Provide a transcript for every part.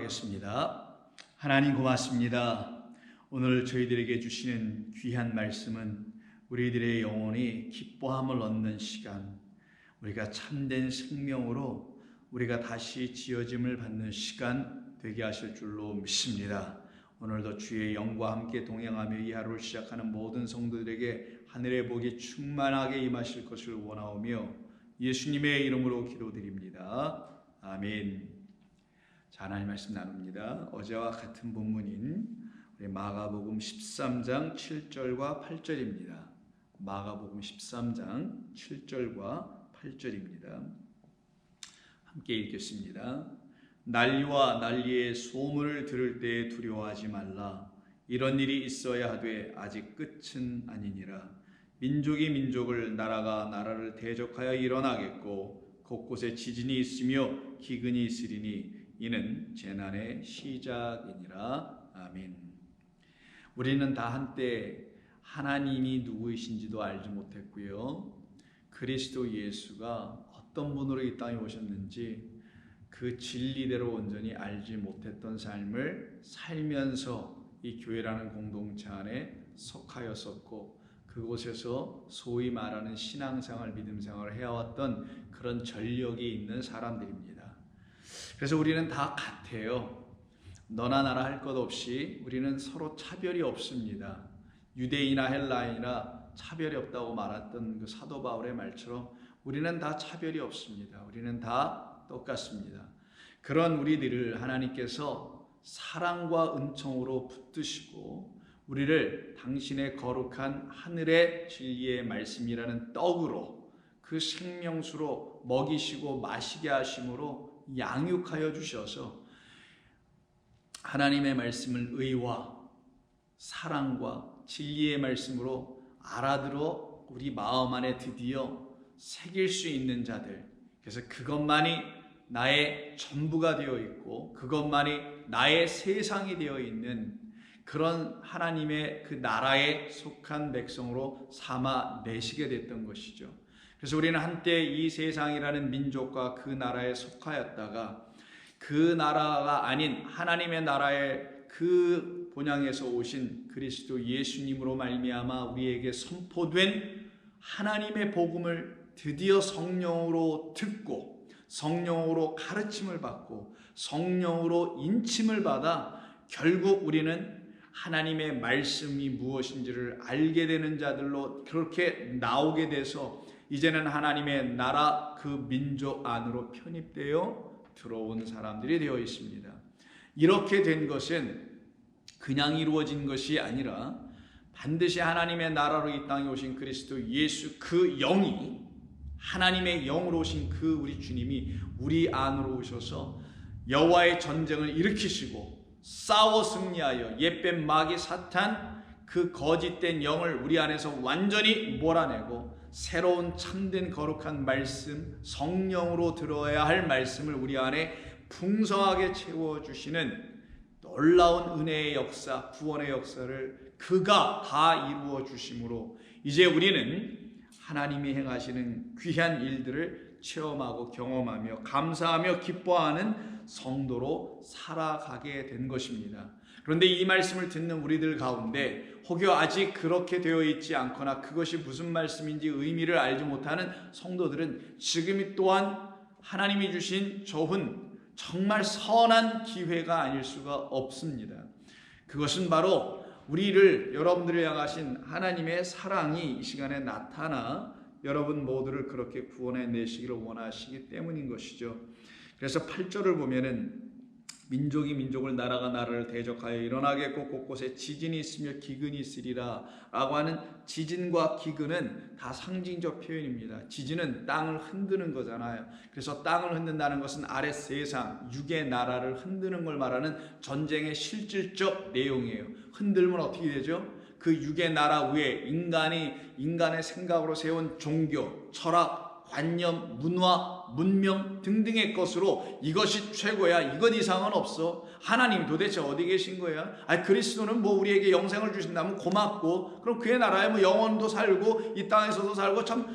기도하겠습니다. 하나님 고맙습니다. 오늘 저희들에게 주시는 귀한 말씀은 우리들의 영혼이 기뻐함을 얻는 시간, 우리가 참된 생명으로 우리가 다시 지어짐을 받는 시간 되게 하실 줄로 믿습니다. 오늘도 주의 영과 함께 동행하며 이 하루를 시작하는 모든 성도들에게 하늘의 복이 충만하게 임하실 것을 원하오며 예수님의 이름으로 기도드립니다. 아멘. 자, 하나님 말씀 나눕니다. 어제와 같은 본문인 우리 마가복음 13장 7절과 8절입니다. 마가복음 13장 7절과 8절입니다. 함께 읽겠습니다. 난리와 난리의 소문을 들을 때 두려워하지 말라. 이런 일이 있어야 하되 아직 끝은 아니니라. 민족이 민족을, 나라가 나라를 대적하여 일어나겠고 곳곳에 지진이 있으며 기근이 있으리니 이는 재난의 시작이니라. 아멘. 우리는 다 한때 하나님이 누구이신지도 알지 못했고요, 그리스도 예수가 어떤 분으로 이 땅에 오셨는지 그 진리대로 온전히 알지 못했던 삶을 살면서 이 교회라는 공동체 안에 속하였었고, 그곳에서 소위 말하는 신앙생활, 믿음생활을 해왔던 그런 전력이 있는 사람들입니다. 그래서 우리는 다 같아요. 너나 나나 할 것 없이 우리는 서로 차별이 없습니다. 유대인이나 헬라인이나 차별이 없다고 말했던 그 사도 바울의 말처럼 우리는 다 차별이 없습니다. 우리는 다 똑같습니다. 그런 우리들을 하나님께서 사랑과 은총으로 붙드시고 우리를 당신의 거룩한 하늘의 진리의 말씀이라는 떡으로, 그 생명수로 먹이시고 마시게 하심으로 양육하여 주셔서 하나님의 말씀을 의와 사랑과 진리의 말씀으로 알아들어 우리 마음 안에 드디어 새길 수 있는 자들, 그래서 그것만이 나의 전부가 되어 있고 그것만이 나의 세상이 되어 있는 그런 하나님의 그 나라에 속한 백성으로 삼아 내시게 됐던 것이죠. 그래서 우리는 한때 이 세상이라는 민족과 그 나라에 속하였다가 그 나라가 아닌 하나님의 나라의 그 본향에서 오신 그리스도 예수님으로 말미암아 우리에게 선포된 하나님의 복음을 드디어 성령으로 듣고 성령으로 가르침을 받고 성령으로 인침을 받아 결국 우리는 하나님의 말씀이 무엇인지를 알게 되는 자들로 그렇게 나오게 돼서 이제는 하나님의 나라 그 민족 안으로 편입되어 들어온 사람들이 되어 있습니다. 이렇게 된 것은 그냥 이루어진 것이 아니라 반드시 하나님의 나라로 이 땅에 오신 그리스도 예수 그 영이, 하나님의 영으로 오신 그 우리 주님이 우리 안으로 오셔서 여호와의 전쟁을 일으키시고 싸워 승리하여 옛뱀 마귀 사탄 그 거짓된 영을 우리 안에서 완전히 몰아내고 새로운 참된 거룩한 말씀, 성령으로 들어야 할 말씀을 우리 안에 풍성하게 채워주시는 놀라운 은혜의 역사, 구원의 역사를 그가 다 이루어 주심으로 이제 우리는 하나님이 행하시는 귀한 일들을 체험하고 경험하며 감사하며 기뻐하는 성도로 살아가게 된 것입니다. 그런데 이 말씀을 듣는 우리들 가운데 혹여 아직 그렇게 되어 있지 않거나 그것이 무슨 말씀인지 의미를 알지 못하는 성도들은 지금이 또한 하나님이 주신 좋은 정말 선한 기회가 아닐 수가 없습니다. 그것은 바로 우리를, 여러분들을 향하신 하나님의 사랑이 이 시간에 나타나 여러분 모두를 그렇게 구원해 내시기를 원하시기 때문인 것이죠. 그래서 8절을 보면은 민족이 민족을, 나라가 나라를 대적하여 일어나겠고 곳곳에 지진이 있으며 기근이 있으리라 라고 하는 지진과 기근은 다 상징적 표현입니다. 지진은 땅을 흔드는 거잖아요. 그래서 땅을 흔든다는 것은 아랫 세상, 육의 나라를 흔드는 걸 말하는 전쟁의 실질적 내용이에요. 흔들면 어떻게 되죠? 그 육의 나라 위에 인간의 생각으로 세운 종교, 철학, 관념, 문화, 문명 등등의 것으로 이것이 최고야, 이것 이상은 없어, 하나님 도대체 어디 계신 거야? 그리스도는 뭐 우리에게 영생을 주신다면 고맙고, 그럼 그의 나라에 뭐 영원도 살고 이 땅에서도 살고 참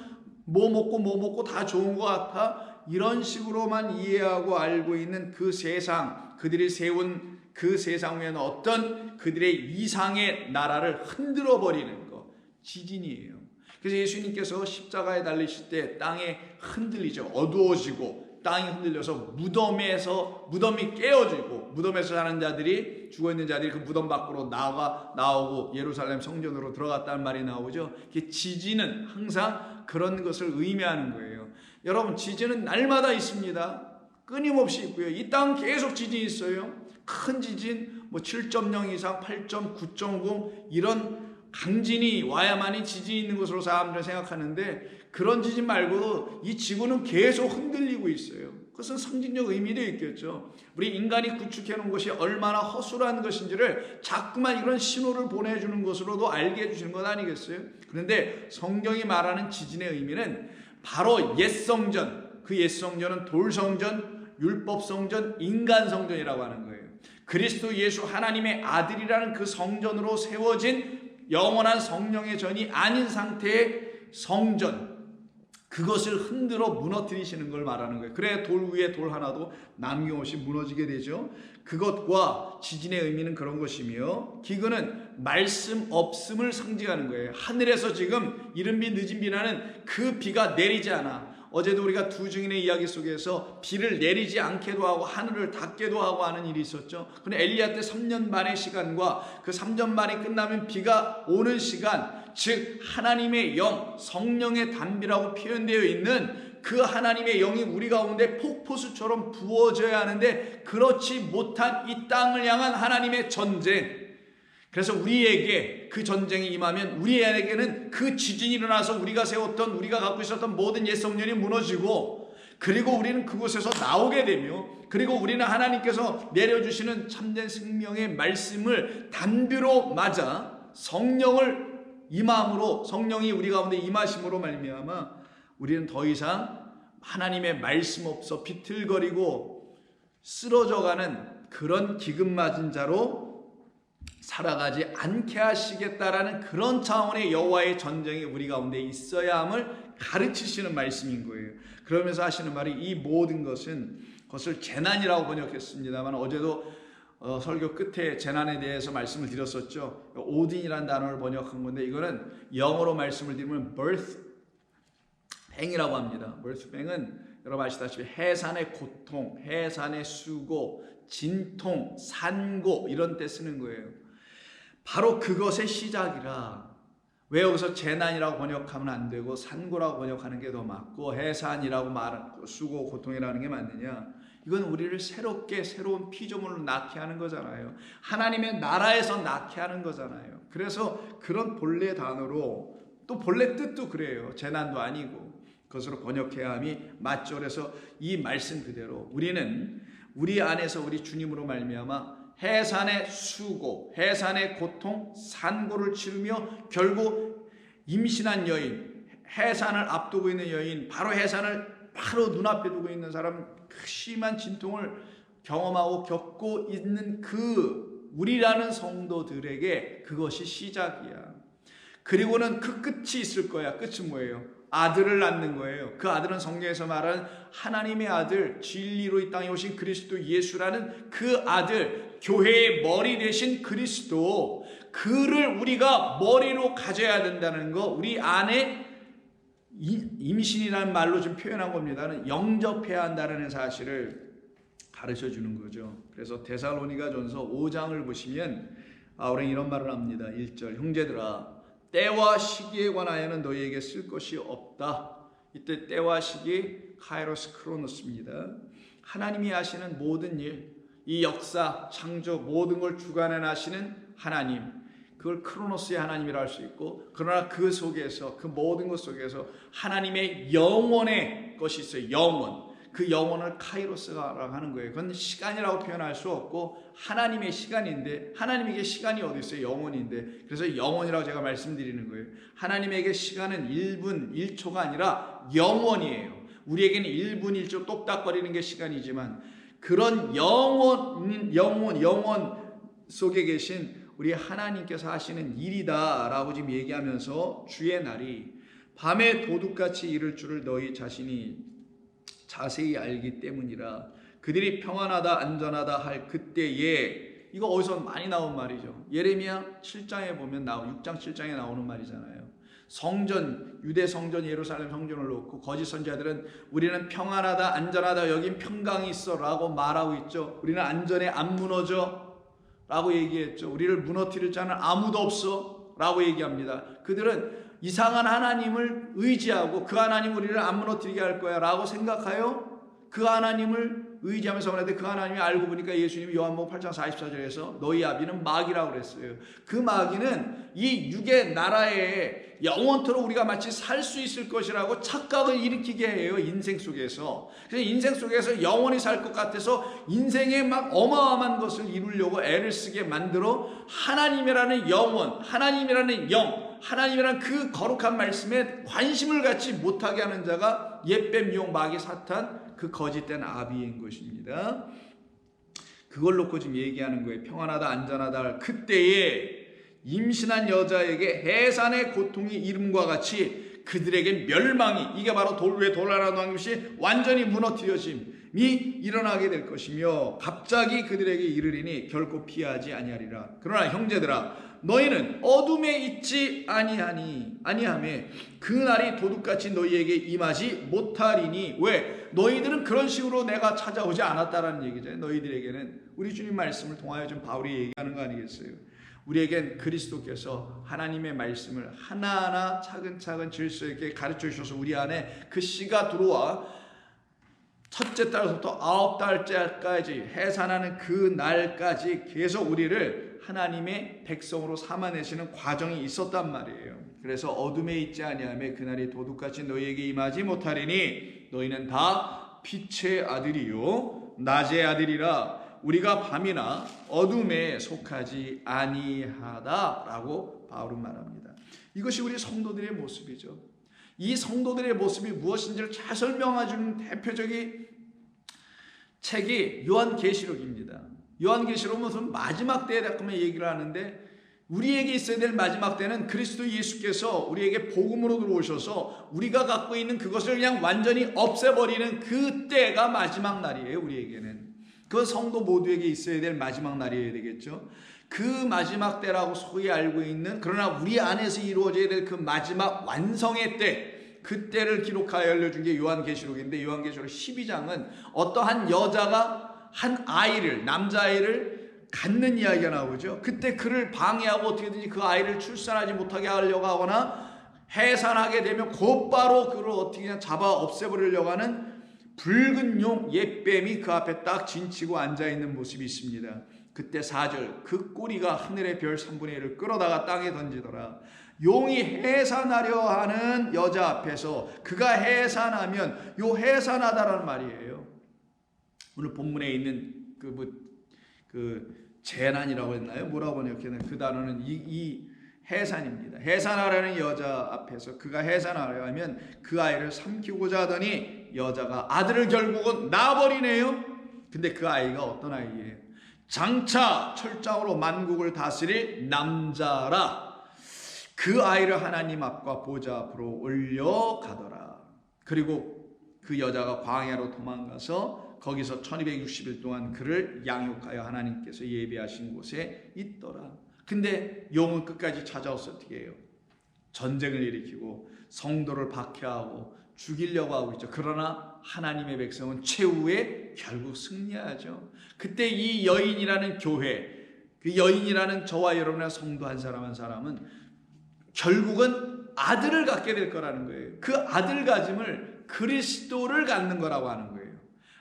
뭐 먹고 다 좋은 것 같아? 이런 식으로만 이해하고 알고 있는 그 세상, 그들이 세운 그 세상 위에는 어떤 그들의 이상의 나라를 흔들어 버리는 것, 지진이에요. 그래서 예수님께서 십자가에 달리실 때 땅에 흔들리죠. 어두워지고 땅이 흔들려서 무덤이 깨어지고 무덤에서 사는 자들이, 죽어있는 자들이 그 무덤 밖으로 나오고 예루살렘 성전으로 들어갔다는 말이 나오죠. 지진은 항상 그런 것을 의미하는 거예요. 여러분, 지진은 날마다 있습니다. 끊임없이 있고요. 이 땅 계속 지진이 있어요. 큰 지진, 7.0 이상, 8점, 9.0 이런 강진이 와야만이 지진이 있는 것으로 사람들은 생각하는데, 그런 지진 말고도 이 지구는 계속 흔들리고 있어요. 그것은 상징적 의미도 있겠죠. 우리 인간이 구축해 놓은 것이 얼마나 허술한 것인지를 자꾸만 이런 신호를 보내주는 것으로도 알게 해주시는 것 아니겠어요? 그런데 성경이 말하는 지진의 의미는 바로 옛 성전, 그 옛 성전은 돌성전, 율법성전, 인간성전이라고 하는 거예요. 그리스도 예수 하나님의 아들이라는 그 성전으로 세워진 영원한 성령의 전이 아닌 상태의 성전, 그것을 흔들어 무너뜨리시는 걸 말하는 거예요. 그래 돌 위에 돌 하나도 남김없이 무너지게 되죠. 그것과 지진의 의미는 그런 것이며, 기근은 말씀 없음을 상징하는 거예요. 하늘에서 지금 이른 비 늦은 비라는 그 비가 내리지 않아. 어제도 우리가 두 증인의 이야기 속에서 비를 내리지 않게도 하고 하늘을 닫게도 하고 하는 일이 있었죠. 근데 엘리야 때 3년 반의 시간과 그 3년 반이 끝나면 비가 오는 시간, 즉 하나님의 영, 성령의 단비라고 표현되어 있는 그 하나님의 영이 우리 가운데 폭포수처럼 부어져야 하는데, 그렇지 못한 이 땅을 향한 하나님의 전쟁, 그래서 우리에게 그 전쟁이 임하면 우리에게는 그 지진이 일어나서 우리가 세웠던, 우리가 갖고 있었던 모든 옛 성전이 무너지고, 그리고 우리는 그곳에서 나오게 되며, 그리고 우리는 하나님께서 내려주시는 참된 생명의 말씀을 단비로 맞아 성령을 임함으로, 성령이 우리 가운데 임하심으로 말미암아 우리는 더 이상 하나님의 말씀 없어 비틀거리고 쓰러져가는 그런 기근 맞은 자로 살아가지 않게 하시겠다라는 그런 차원의 여호와의 전쟁이 우리 가운데 있어야 함을 가르치시는 말씀인 거예요. 그러면서 하시는 말이, 이 모든 것을 재난이라고 번역했습니다만, 어제도 설교 끝에 재난에 대해서 말씀을 드렸었죠. 오딘이라는 단어를 번역한 건데, 이거는 영어로 말씀을 드리면 birth pain이라고 합니다. birth pain은 여러분 아시다시피 해산의 고통, 해산의 수고, 진통, 산고 이런 때 쓰는 거예요. 바로 그것의 시작이라. 왜 여기서 재난이라고 번역하면 안 되고 산고라고 번역하는 게 더 맞고 해산이라고 말하고 수고, 고통이라는 게 맞느냐? 이건 우리를 새로운 피조물로 낳게 하는 거잖아요. 하나님의 나라에서 낳게 하는 거잖아요. 그래서 그런 본래 단어로, 또 본래 뜻도 그래요. 재난도 아니고 그것으로 번역해야 함이 맞죠. 그래서 이 말씀 그대로 우리는 우리 안에서 우리 주님으로 말미암아 해산의 수고, 해산의 고통, 산고를 치르며 결국 임신한 여인, 해산을 앞두고 있는 여인, 바로 해산을 바로 눈앞에 두고 있는 사람, 그 심한 진통을 경험하고 겪고 있는 그 우리라는 성도들에게 그것이 시작이야. 그리고는 그 끝이 있을 거야. 끝은 뭐예요? 아들을 낳는 거예요. 그 아들은 성경에서 말하는 하나님의 아들, 진리로 이 땅에 오신 그리스도 예수라는 그 아들, 교회의 머리 되신 그리스도, 그를 우리가 머리로 가져야 된다는 거, 우리 안에 임신이라는 말로 좀 표현한 겁니다. 영접해야 한다는 사실을 가르쳐 주는 거죠. 그래서 데살로니가전서 5장을 보시면 바울은 이런 말을 합니다. 1절, 형제들아, 때와 시기에 관하여는 너희에게 쓸 것이 없다. 이때 때와 시기, 카이로스 크로노스입니다. 하나님이 하시는 모든 일, 이 역사, 창조, 모든 걸 주관해 나시는 하나님, 그걸 크로노스의 하나님이라 할 수 있고, 그러나 그 속에서, 그 모든 것 속에서 하나님의 영원의 것이 있어요. 영원. 그 영혼을 카이로스라고 하는 거예요. 그건 시간이라고 표현할 수 없고 하나님의 시간인데, 하나님에게 시간이 어디 있어요? 영혼인데. 그래서 영혼이라고 제가 말씀드리는 거예요. 하나님에게 시간은 1분 1초가 아니라 영원이에요. 우리에게는 1분 1초 똑딱거리는 게 시간이지만, 그런 영원 속에 계신 우리 하나님께서 하시는 일이다 라고 지금 얘기하면서 주의 날이 밤에 도둑같이 이를 줄을 너희 자신이 자세히 알기 때문이라. 그들이 평안하다 안전하다 할 그때에, 이거 어디서 많이 나온 말이죠. 예레미야 7장에 보면 6장 7장에 나오는 말이잖아요. 성전, 유대 성전, 예루살렘 성전을 놓고 거짓 선지자들은 우리는 평안하다 안전하다, 여긴 평강이 있어 라고 말하고 있죠. 우리는 안전해, 안 무너져 라고 얘기했죠. 우리를 무너뜨릴 자는 아무도 없어 라고 얘기합니다. 그들은 이상한 하나님을 의지하고 그 하나님 우리를 안 무너뜨리게 할 거야 라고 생각하여 그 하나님을 의지하면서 그런데 그 하나님이 알고 보니까 예수님이 요한복음 8장 44절에서 너희 아비는 마귀라고 그랬어요. 그 마귀는 이 육의 나라에 영원토록 우리가 마치 살 수 있을 것이라고 착각을 일으키게 해요. 인생 속에서. 그래서 인생 속에서 영원히 살 것 같아서 인생에 막 어마어마한 것을 이루려고 애를 쓰게 만들어 하나님이라는 영원, 하나님이라는 영, 하나님이라는 그 거룩한 말씀에 관심을 갖지 못하게 하는 자가 옛뱀 용 마귀 사탄, 그 거짓된 아비인 것입니다. 그걸 놓고 지금 얘기하는 거예요. 평안하다 안전하다 할 그때에 임신한 여자에게 해산의 고통이 이름과 같이 그들에게 멸망이, 이게 바로 돌 위에 돌 하나 놓은 것이 완전히 무너뜨려짐이 일어나게 될 것이며 갑자기 그들에게 이르리니 결코 피하지 아니하리라. 그러나 형제들아 너희는 어둠에 있지 아니하매 그 날이 도둑같이 너희에게 임하지 못하리니. 왜? 너희들은 그런 식으로 내가 찾아오지 않았다라는 얘기잖아요. 너희들에게는 우리 주님 말씀을 통하여 좀 바울이 얘기하는 거 아니겠어요? 우리에겐 그리스도께서 하나님의 말씀을 하나하나 차근차근 질서 있게 가르쳐 주셔서 우리 안에 그 씨가 들어와 첫째 달부터 9달째까지 해산하는 그 날까지 계속 우리를 하나님의 백성으로 삼아내시는 과정이 있었단 말이에요. 그래서 어둠에 있지 아니하며 그날이 도둑같이 너희에게 임하지 못하리니 너희는 다 빛의 아들이요 낮의 아들이라. 우리가 밤이나 어둠에 속하지 아니하다라고 바울은 말합니다. 이것이 우리 성도들의 모습이죠. 이 성도들의 모습이 무엇인지를 잘 설명해주는 대표적인 책이 요한계시록입니다. 요한계시록은 무슨 마지막 때에 대해서 얘기를 하는데, 우리에게 있어야 될 마지막 때는 그리스도 예수께서 우리에게 복음으로 들어오셔서 우리가 갖고 있는 그것을 그냥 완전히 없애버리는 그 때가 마지막 날이에요. 우리에게는 그 성도 모두에게 있어야 될 마지막 날이어야 되겠죠. 그 마지막 때라고 소위 알고 있는, 그러나 우리 안에서 이루어져야 될 그 마지막 완성의 때, 그 때를 기록하여 알려준 게 요한계시록인데, 요한계시록 12장은 어떠한 여자가 한 아이를, 남자아이를 갖는 이야기가 나오죠. 그때 그를 방해하고 어떻게든지 그 아이를 출산하지 못하게 하려고 하거나 해산하게 되면 곧바로 그를 어떻게 그냥 잡아 없애버리려고 하는 붉은 용 옛뱀이 그 앞에 딱 진치고 앉아있는 모습이 있습니다. 그때 4절, 그 꼬리가 하늘의 별 3분의 1을 끌어다가 땅에 던지더라. 용이 해산하려 하는 여자 앞에서 그가 해산하면, 요 해산하다라는 말이에요. 오늘 본문에 있는 재난이라고 했나요? 뭐라고 번역했나요? 그 단어는 이 해산입니다. 해산하라는 여자 앞에서 그가 해산하려 하면 그 아이를 삼키고자 하더니 여자가 아들을 결국은 낳아버리네요. 근데 그 아이가 어떤 아이예요? 장차 철장으로 만국을 다스릴 남자라. 그 아이를 하나님 앞과 보좌 앞으로 올려가더라. 그리고 그 여자가 광야로 도망가서 거기서 1260일 동안 그를 양육하여 하나님께서 예비하신 곳에 있더라. 근데 용은 끝까지 찾아와서 어떻게 해요? 전쟁을 일으키고 성도를 박해하고 죽이려고 하고 있죠. 그러나 하나님의 백성은 최후에 결국 승리하죠. 그때 이 여인이라는 교회, 그 여인이라는 저와 여러분의 성도 한 사람 한 사람은 결국은 아들을 갖게 될 거라는 거예요. 그 아들 가짐을 그리스도를 갖는 거라고 하는 거예요.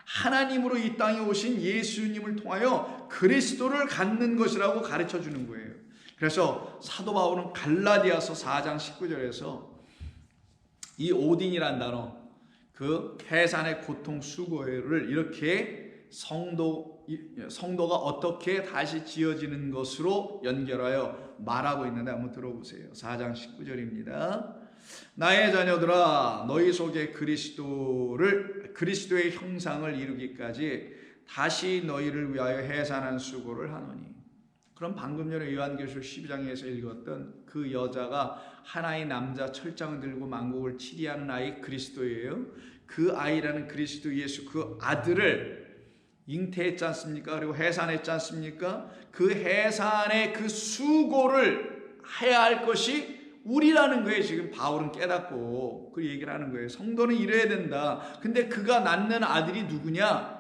하나님으로 이 땅에 오신 예수님을 통하여 그리스도를 갖는 것이라고 가르쳐 주는 거예요. 그래서 사도 바울은 갈라디아서 4장 19절에서 이 오딘이란 단어, 그 해산의 고통 수고를 이렇게 성도가 어떻게 다시 지어지는 것으로 연결하여 말하고 있는데 한번 들어보세요. 4장 19절입니다. 나의 자녀들아, 너희 속에 그리스도의 형상을 이루기까지 다시 너희를 위하여 해산한 수고를 하노니. 그럼 방금 전에 요한계시록 12장에서 읽었던 그 여자가 하나의 남자 철장을 들고 만국을 치리하는 아이 그리스도예요. 그 아이라는 그리스도 예수 그 아들을 잉태했지 않습니까? 그리고 해산했지 않습니까? 그 해산의 그 수고를 해야 할 것이 우리라는 거예요. 지금 바울은 깨닫고 그 얘기를 하는 거예요. 성도는 이래야 된다. 근데 그가 낳는 아들이 누구냐?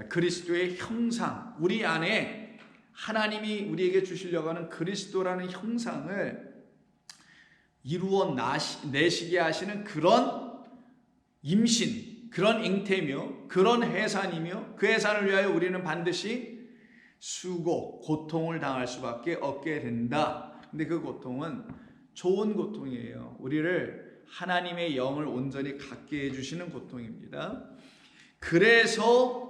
그리스도의 형상, 우리 안에 하나님이 우리에게 주시려고 하는 그리스도라는 형상을 이루어 내시게 하시는 그런 임신, 그런 잉태며 그런 해산이며 그 해산을 위하여 우리는 반드시 수고, 고통을 당할 수밖에 없게 된다. 근데 그 고통은 좋은 고통이에요. 우리를 하나님의 영을 온전히 갖게 해주시는 고통입니다. 그래서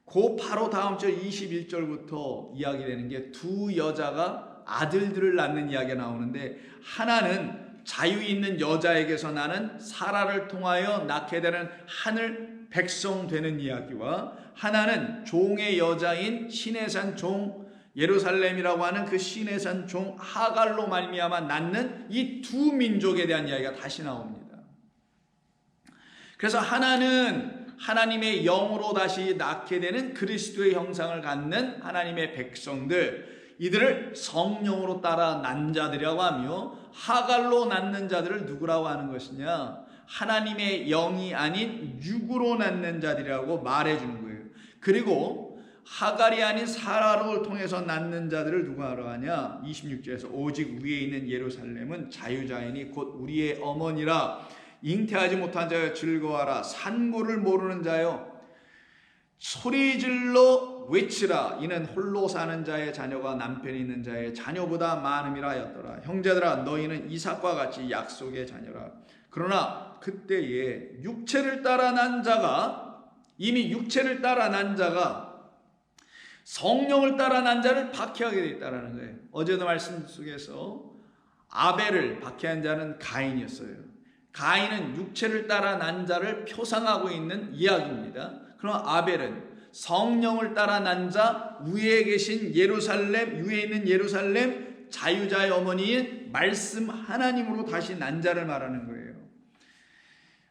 그 바로 다음 절 21절부터 이야기되는 게 두 여자가 아들들을 낳는 이야기가 나오는데, 하나는 자유 있는 여자에게서 나는 사라를 통하여 낳게 되는 하늘 백성 되는 이야기와, 하나는 종의 여자인 시내산 종 예루살렘이라고 하는 그 시내산 종 하갈로 말미암아 낳는 이 두 민족에 대한 이야기가 다시 나옵니다. 그래서 하나는 하나님의 영으로 다시 낳게 되는 그리스도의 형상을 갖는 하나님의 백성들, 이들을 성령으로 따라 난 자들이라고 하며, 하갈로 낳는 자들을 누구라고 하는 것이냐? 하나님의 영이 아닌 육으로 낳는 자들이라고 말해주는 거예요. 그리고 하갈이 아닌 사라를 통해서 낳는 자들을 누구라고 하냐? 26절에서 오직 위에 있는 예루살렘은 자유자이니 곧 우리의 어머니라. 잉태하지 못한 자여 즐거워하라. 산고를 모르는 자여 소리질러 외치라. 이는 홀로 사는 자의 자녀가 남편이 있는 자의 자녀보다 많음이라 하였더라. 형제들아, 너희는 이삭과 같이 약속의 자녀라. 그러나 그때에 육체를 따라 난 자가, 이미 육체를 따라 난 자가 성령을 따라 난 자를 박해하게 되어 있다는 거예요. 어제도 말씀 속에서 아벨을 박해한 자는 가인이었어요. 가인은 육체를 따라 난 자를 표상하고 있는 이야기입니다. 그럼 아벨은 성령을 따라 난 자, 위에 계신 예루살렘, 위에 있는 예루살렘 자유자의 어머니인 말씀 하나님으로 다시 난 자를 말하는 거예요.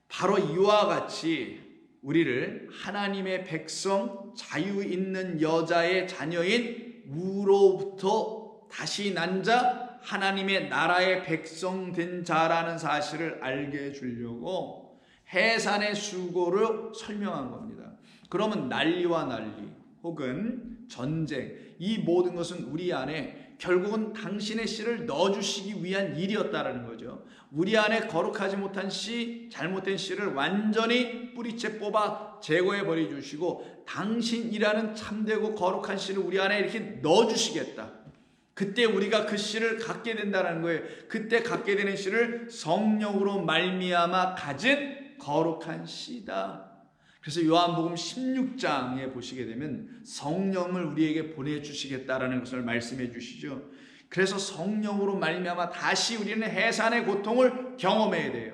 바로 이와 같이 우리를 하나님의 백성, 자유 있는 여자의 자녀인 우로부터 다시 난 자, 하나님의 나라의 백성 된 자라는 사실을 알게 해주려고 해산의 수고를 설명한 겁니다. 그러면 난리와 난리 혹은 전쟁, 이 모든 것은 우리 안에 결국은 당신의 씨를 넣어주시기 위한 일이었다라는 거죠. 우리 안에 거룩하지 못한 씨, 잘못된 씨를 완전히 뿌리채 뽑아 제거해 버려 주시고 당신이라는 참되고 거룩한 씨를 우리 안에 이렇게 넣어주시겠다. 그때 우리가 그 씨를 갖게 된다는 거예요. 그때 갖게 되는 씨를 성령으로 말미암아 가진 거룩한 씨다. 그래서 요한복음 16장에 보시게 되면 성령을 우리에게 보내주시겠다라는 것을 말씀해 주시죠. 그래서 성령으로 말미암아 다시 우리는 해산의 고통을 경험해야 돼요.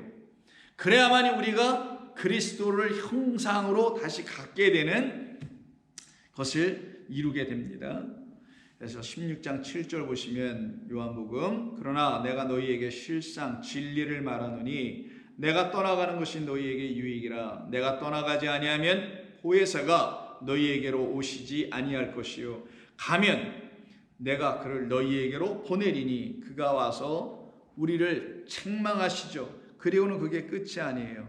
그래야만이 우리가 그리스도를 형상으로 다시 갖게 되는 것을 이루게 됩니다. 그래서 16장 7절 보시면 요한복음, 그러나 내가 너희에게 실상 진리를 말하노니 내가 떠나가는 것이 너희에게 유익이라. 내가 떠나가지 아니하면 보혜사가 너희에게로 오시지 아니할 것이요 가면 내가 그를 너희에게로 보내리니 그가 와서 우리를 책망하시죠. 그리고는 그게 끝이 아니에요.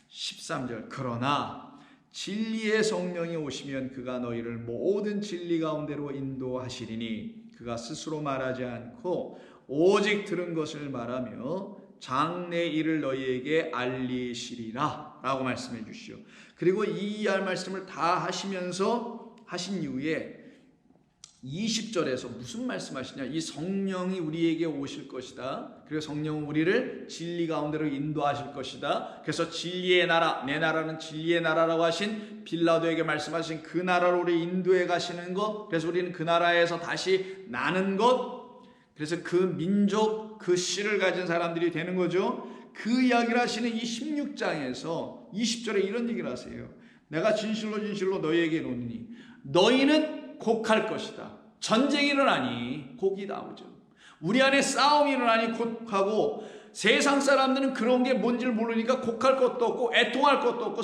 13절, 그러나 진리의 성령이 오시면 그가 너희를 모든 진리 가운데로 인도하시리니 그가 스스로 말하지 않고 오직 들은 것을 말하며 장래 일을 너희에게 알리시리라 라고 말씀해 주시오. 그리고 이 말씀을 다 하시면서 하신 이후에 20절에서 무슨 말씀하시냐? 이 성령이 우리에게 오실 것이다. 그리고 성령은 우리를 진리 가운데로 인도하실 것이다. 그래서 진리의 나라, 내 나라는 진리의 나라라고 하신 빌라도에게 말씀하신 그 나라로 우리 인도해 가시는 것, 그래서 우리는 그 나라에서 다시 나는 것, 그래서 그 민족, 그 씨를 가진 사람들이 되는 거죠. 그 이야기를 하시는 이 16장에서 20절에 이런 얘기를 하세요. 내가 진실로 진실로 너희에게 이르노니 너희는 곡할 것이다. 전쟁이 일어나니 곡이 나오죠. 우리 안에 싸움이 일어나니 곡하고, 세상 사람들은 그런 게 뭔지를 모르니까 곡할 것도 없고 애통할 것도 없고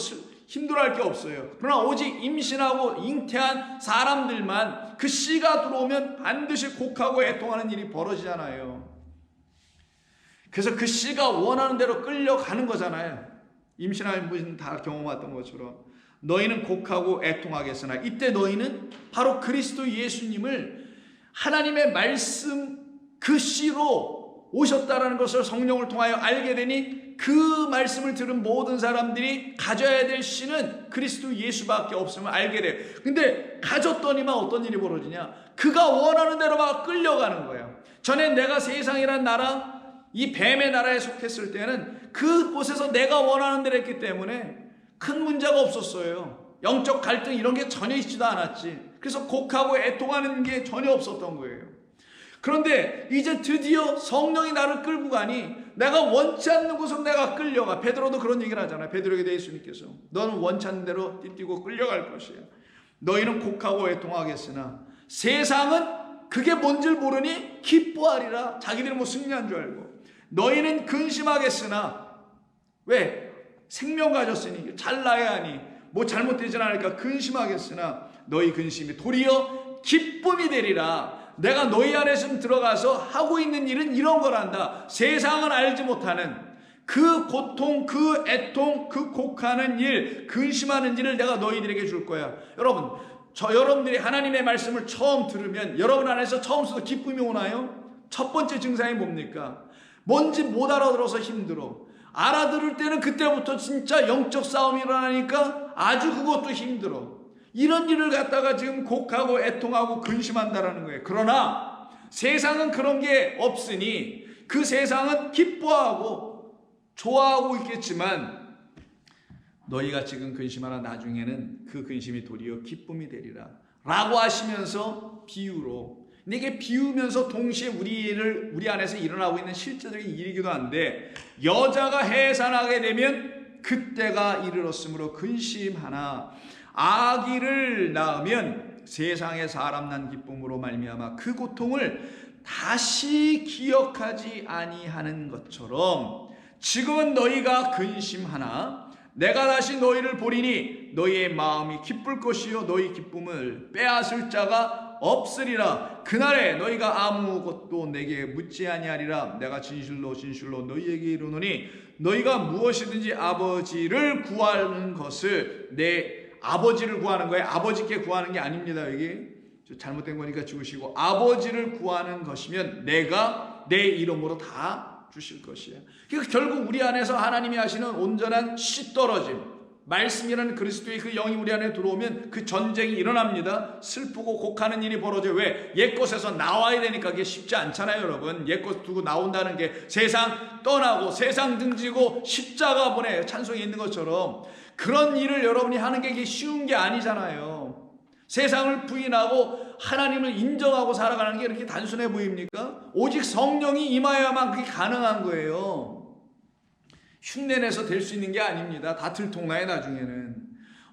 힘들어할 게 없어요. 그러나 오직 임신하고 잉태한 사람들만 그 씨가 들어오면 반드시 곡하고 애통하는 일이 벌어지잖아요. 그래서 그 씨가 원하는 대로 끌려가는 거잖아요. 임신하는 분은 다 경험했던 것처럼 너희는 곡하고 애통하겠으나 이때 너희는 바로 그리스도 예수님을 하나님의 말씀 그 씨로 오셨다라는 것을 성령을 통하여 알게 되니 그 말씀을 들은 모든 사람들이 가져야 될 씨는 그리스도 예수밖에 없음을 알게 돼요. 근데 가졌더니만 어떤 일이 벌어지냐? 그가 원하는 대로 막 끌려가는 거예요. 전에 내가 세상이란 나라, 이 뱀의 나라에 속했을 때는 그곳에서 내가 원하는 대로 했기 때문에 큰 문제가 없었어요. 영적 갈등 이런 게 전혀 있지도 않았지. 그래서 곡하고 애통하는 게 전혀 없었던 거예요. 그런데 이제 드디어 성령이 나를 끌고 가니 내가 원치 않는 곳으로 내가 끌려가. 베드로도 그런 얘기를 하잖아요. 베드로에게 예수님께서 너는 원치 않는 대로 띠뛰고 끌려갈 것이야. 너희는 곡하고 애통하겠으나 세상은 그게 뭔지를 모르니 기뻐하리라. 자기들은 뭐 승리한 줄 알고. 너희는 근심하겠으나 왜? 생명 가졌으니 잘 나야 하니 뭐 잘못되진 않을까 근심하겠으나 너희 근심이 도리어 기쁨이 되리라. 내가 너희 안에 좀 들어가서 하고 있는 일은 이런 거란다. 세상은 알지 못하는 그 고통, 그 애통, 그 곡하는 일, 근심하는 일을 내가 너희들에게 줄 거야. 여러분, 여러분들이 하나님의 말씀을 처음 들으면 여러분 안에서 처음부터 기쁨이 오나요? 첫 번째 증상이 뭡니까? 뭔지 못 알아들어서 힘들어. 알아들을 때는 그때부터 진짜 영적 싸움이 일어나니까 아주 그것도 힘들어. 이런 일을 갖다가 지금 곡하고 애통하고 근심한다라는 거예요. 그러나 세상은 그런 게 없으니 그 세상은 기뻐하고 좋아하고 있겠지만 너희가 지금 근심하나 나중에는 그 근심이 도리어 기쁨이 되리라 라고 하시면서 비유로, 근데 이게 비우면서 동시에 우리 안에서 일어나고 있는 실제적인 일이기도 한데, 여자가 해산하게 되면 그때가 이르렀으므로 근심하나 아기를 낳으면 세상에 사람 난 기쁨으로 말미암아 그 고통을 다시 기억하지 아니하는 것처럼 지금은 너희가 근심하나 내가 다시 너희를 보리니 너희의 마음이 기쁠 것이요 너희 기쁨을 빼앗을 자가 없으리라. 그날에 너희가 아무것도 내게 묻지 아니하리라. 내가 진실로 진실로 너희에게 이르노니 너희가 무엇이든지 아버지를 구하는 것을, 내 아버지를 구하는 거예요. 아버지께 구하는 게 아닙니다. 여기 잘못된 거니까 지우시고, 아버지를 구하는 것이면 내가 내 이름으로 다 주실 것이야. 그러니까 결국 우리 안에서 하나님이 하시는 온전한 씨 떨어짐, 말씀이라는 그리스도의 그 영이 우리 안에 들어오면 그 전쟁이 일어납니다. 슬프고 곡하는 일이 벌어져요. 왜? 옛것에서 나와야 되니까. 그게 쉽지 않잖아요, 여러분. 옛것 두고 나온다는 게 세상 떠나고 세상 등지고 십자가 보내 찬송이 있는 것처럼 그런 일을 여러분이 하는 게 이게 쉬운 게 아니잖아요. 세상을 부인하고 하나님을 인정하고 살아가는 게 이렇게 단순해 보입니까? 오직 성령이 임하여야만 그게 가능한 거예요. 흉내내서 될 수 있는 게 아닙니다. 다 들통나요 나중에는.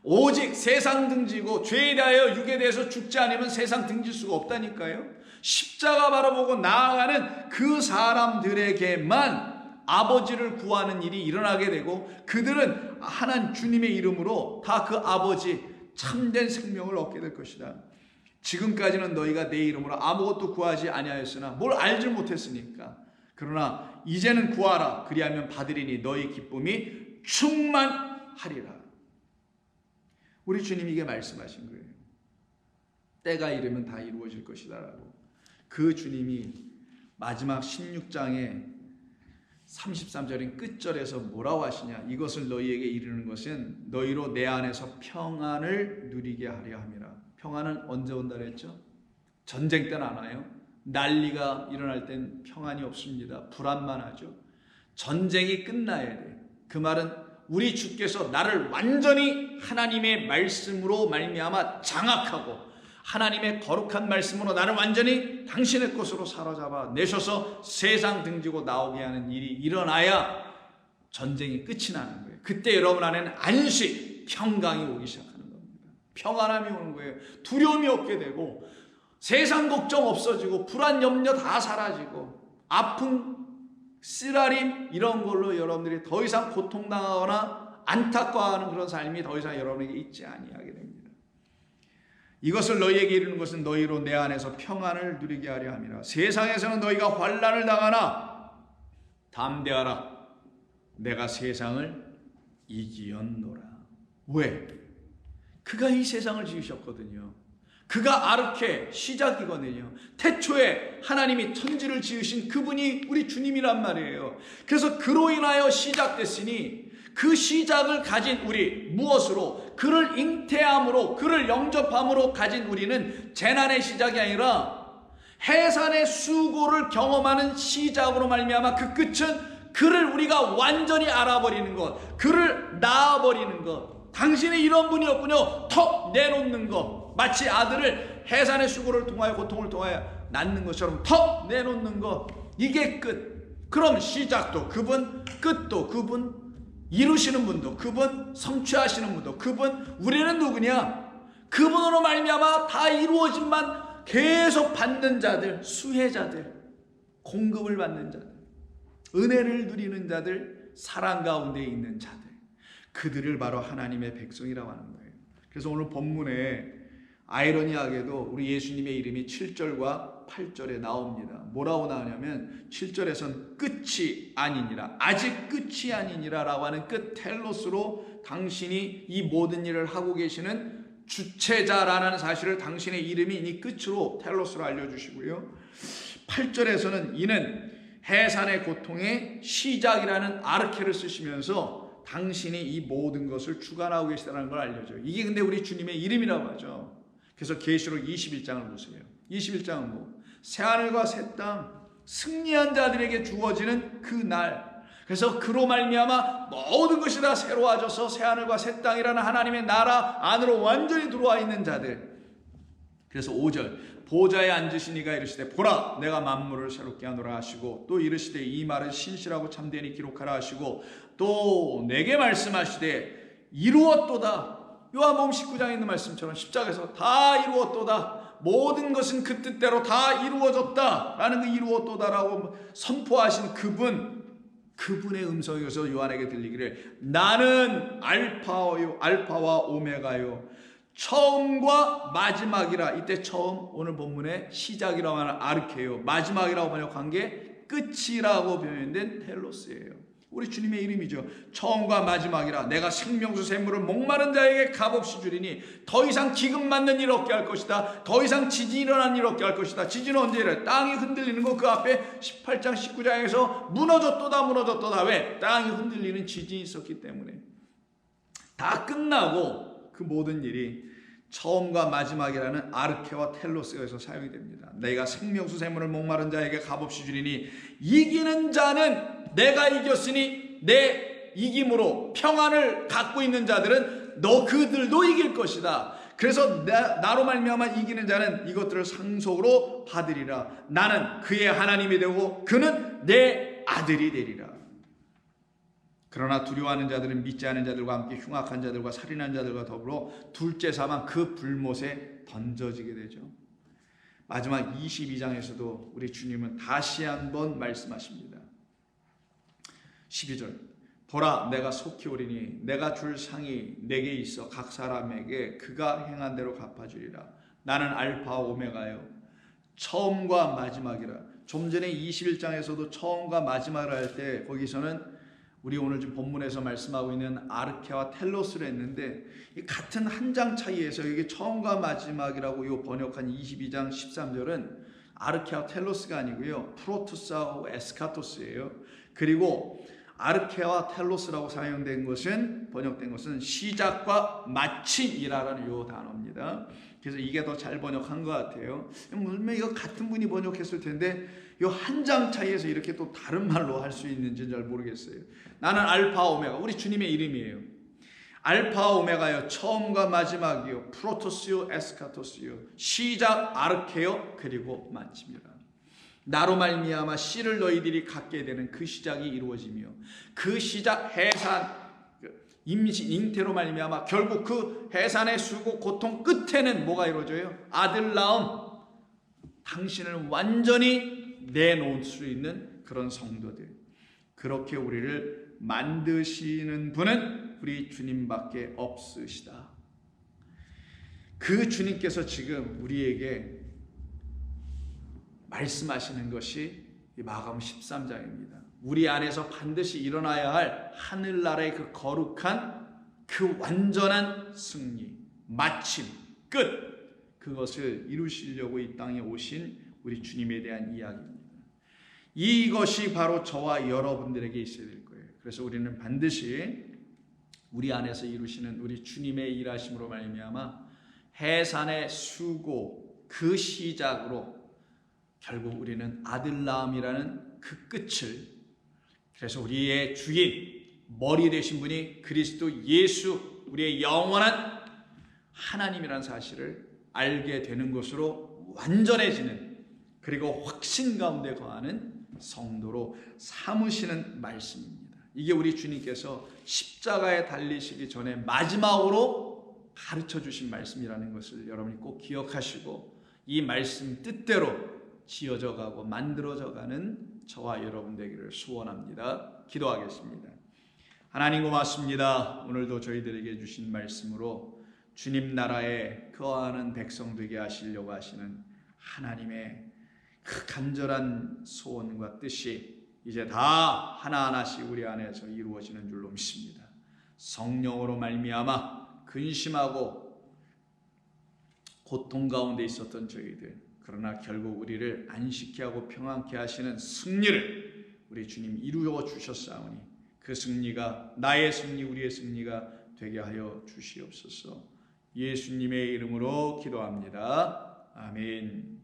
오직 세상 등지고 죄에 대하여 육에 대해서 죽지 않으면 세상 등질 수가 없다니까요. 십자가 바라보고 나아가는 그 사람들에게만 아버지를 구하는 일이 일어나게 되고, 그들은 하나님 주님의 이름으로 다 그 아버지 참된 생명을 얻게 될 것이다. 지금까지는 너희가 내 이름으로 아무것도 구하지 아니하였으나 뭘 알지 못했으니까, 그러나 이제는 구하라. 그리하면 받으리니 너희 기쁨이 충만하리라. 우리 주님이 이게 말씀하신 거예요. 때가 이르면 다 이루어질 것이다 라고. 그 주님이 마지막 16장에 33절인 끝절에서 뭐라고 하시냐? 이것을 너희에게 이르는 것은 너희로 내 안에서 평안을 누리게 하려 함이라. 평안은 언제 온다 그랬죠? 전쟁 때는 안 와요. 난리가 일어날 땐 평안이 없습니다. 불안만 하죠. 전쟁이 끝나야 돼. 그 말은 우리 주께서 나를 완전히 하나님의 말씀으로 말미암아 장악하고 하나님의 거룩한 말씀으로 나를 완전히 당신의 것으로 사로잡아 내셔서 세상 등지고 나오게 하는 일이 일어나야 전쟁이 끝이 나는 거예요. 그때 여러분 안에는 안식, 평강이 오기 시작하는 겁니다. 평안함이 오는 거예요. 두려움이 없게 되고 세상 걱정 없어지고 불안 염려 다 사라지고 아픔 쓰라림 이런 걸로 여러분들이 더 이상 고통당하거나 안타까워하는 그런 삶이 더 이상 여러분에게 있지 아니하게 됩니다. 이것을 너희에게 이르는 것은 너희로 내 안에서 평안을 누리게 하려 함이라. 세상에서는 너희가 환난을 당하나 담대하라. 내가 세상을 이기었노라. 왜? 그가 이 세상을 지으셨거든요. 그가 아르케 시작이거든요. 태초에 하나님이 천지를 지으신 그분이 우리 주님이란 말이에요. 그래서 그로 인하여 시작됐으니 그 시작을 가진 우리 무엇으로? 그를 잉태함으로 그를 영접함으로 가진 우리는 재난의 시작이 아니라 해산의 수고를 경험하는 시작으로 말미암아 그 끝은 그를 우리가 완전히 알아버리는 것, 그를 낳아버리는 것. 당신이 이런 분이었군요. 턱 내놓는 것. 마치 아들을 해산의 수고를 통하여 고통을 통하여 낳는 것처럼 턱 내놓는 것. 이게 끝. 그럼 시작도 그분, 끝도 그분, 이루시는 분도 그분, 성취하시는 분도 그분. 우리는 누구냐? 그분으로 말미암아 다 이루어진만 계속 받는 자들, 수혜자들, 공급을 받는 자들, 은혜를 누리는 자들, 사랑 가운데 있는 자들, 그들을 바로 하나님의 백성이라고 하는 거예요. 그래서 오늘 본문에 아이러니하게도 우리 예수님의 이름이 7절과 8절에 나옵니다. 뭐라고 나오냐면 7절에서는 끝이 아니니라, 아직 끝이 아니니라 라고 하는 끝 텔로스로 당신이 이 모든 일을 하고 계시는 주체자라는 사실을 당신의 이름이 이 끝으로 텔로스로 알려주시고요. 8절에서는 이는 해산의 고통의 시작이라는 아르케를 쓰시면서 당신이 이 모든 것을 주관하고 계시다는 걸 알려줘요. 이게 근데 우리 주님의 이름이라고 하죠. 그래서 계시록 21장을 보세요. 21장은 뭐? 새하늘과 새 땅, 승리한 자들에게 주어지는 그 날. 그래서 그로 말미암아 모든 것이 다 새로워져서 새하늘과 새 땅이라는 하나님의 나라 안으로 완전히 들어와 있는 자들. 그래서 5절 보좌에 앉으신 이가 이르시되 보라 내가 만물을 새롭게 하노라 하시고 또 이르시되 이 말은 신실하고 참되니 기록하라 하시고 또 내게 말씀하시되 이루었도다. 요한복음 19장에 있는 말씀처럼 십자가에서 다 이루었도다. 모든 것은 그 뜻대로 다 이루어졌다 라는 그 이루었도다라고 선포하신 그분의 음성이 여기서 요한에게 들리기를 나는 알파와 오메가요 처음과 마지막이라. 이때 처음 오늘 본문의 시작이라고 하는 아르케요, 마지막이라고 번역한 게 끝이라고 표현된 텔로스예요. 우리 주님의 이름이죠. 처음과 마지막이라. 내가 생명수 샘물을 목마른 자에게 값없이 주리니 더 이상 기금 맞는 일 없게 할 것이다. 더 이상 지진이 일어난 일 없게 할 것이다. 지진은 언제 일어나? 땅이 흔들리는 거. 그 앞에 18장 19장에서 무너졌도다. 왜? 땅이 흔들리는 지진이 있었기 때문에. 다 끝나고 그 모든 일이 처음과 마지막이라는 아르케와 텔로스에서 사용이 됩니다. 내가 생명수 샘물을 목마른 자에게 값없이 주리니 이기는 자는 내가 이겼으니 내 이김으로 평안을 갖고 있는 자들은 너 그들도 이길 것이다. 그래서 나로 말미암아 이기는 자는 이것들을 상속으로 받으리라. 나는 그의 하나님이 되고 그는 내 아들이 되리라. 그러나 두려워하는 자들은 믿지 않은 자들과 함께 흉악한 자들과 살인한 자들과 더불어 둘째 사망 그 불못에 던져지게 되죠. 마지막 22장에서도 우리 주님은 다시 한번 말씀하십니다. 12절 보라 내가 속히 오리니 내가 줄 상이 내게 있어 각 사람에게 그가 행한 대로 갚아주리라. 나는 알파 오메가요 처음과 마지막이라. 좀 전에 21장에서도 처음과 마지막을 할 때 거기서는 우리 오늘 지금 본문에서 말씀하고 있는 아르케와 텔로스를 했는데 이 같은 한 장 차이에서 이게 처음과 마지막이라고 요 번역한 22장 13절은 아르케와 텔로스가 아니고요 프로투스하고 에스카토스예요. 그리고 아르케와 텔로스라고 사용된 것은 번역된 것은 시작과 마침이라는 요 단어입니다. 그래서 이게 더 잘 번역한 것 같아요. 물론 이거 같은 분이 번역했을 텐데 요 한 장 차이에서 이렇게 또 다른 말로 할 수 있는지는 잘 모르겠어요. 나는 알파 오메가 우리 주님의 이름이에요. 알파 오메가요 처음과 마지막이요 프로토스요 에스카토스요 시작 아르케요 그리고 마침이라. 나로 말미암아 씨를 너희들이 갖게 되는 그 시작이 이루어지며 그 시작 해산 잉태로 말미암아 결국 그 해산의 수고 고통 끝에는 뭐가 이루어져요? 아들 낳음. 당신을 완전히 내놓을 수 있는 그런 성도들. 그렇게 우리를 만드시는 분은 우리 주님밖에 없으시다. 그 주님께서 지금 우리에게 말씀하시는 것이 이 마가복음 13장입니다. 우리 안에서 반드시 일어나야 할 하늘나라의 그 거룩한 그 완전한 승리, 마침, 끝, 그것을 이루시려고 이 땅에 오신 우리 주님에 대한 이야기입니다. 이것이 바로 저와 여러분들에게 있어야 될 거예요. 그래서 우리는 반드시 우리 안에서 이루시는 우리 주님의 일하심으로 말미암아 해산의 수고 그 시작으로 결국 우리는 아들 낳음이라는 그 끝을, 그래서 우리의 주인 머리 되신 분이 그리스도 예수, 우리의 영원한 하나님이라는 사실을 알게 되는 것으로 완전해지는, 그리고 확신 가운데 거하는 성도로 삼으시는 말씀입니다. 이게 우리 주님께서 십자가에 달리시기 전에 마지막으로 가르쳐 주신 말씀이라는 것을 여러분이 꼭 기억하시고 이 말씀 뜻대로 지어져 가고 만들어져 가는 저와 여러분 되기를 소원합니다. 기도하겠습니다. 하나님 고맙습니다. 오늘도 저희들에게 주신 말씀으로 주님 나라에 거하는 백성 되게 하시려고 하시는 하나님의 그 간절한 소원과 뜻이 이제 다 하나하나씩 우리 안에서 이루어지는 줄로 믿습니다. 성령으로 말미암아 근심하고 고통 가운데 있었던 저희들, 그러나 결국 우리를 안식케 하고 평안케 하시는 승리를 우리 주님 이루어 주셨사오니 그 승리가 나의 승리, 우리의 승리가 되게 하여 주시옵소서. 예수님의 이름으로 기도합니다. 아멘.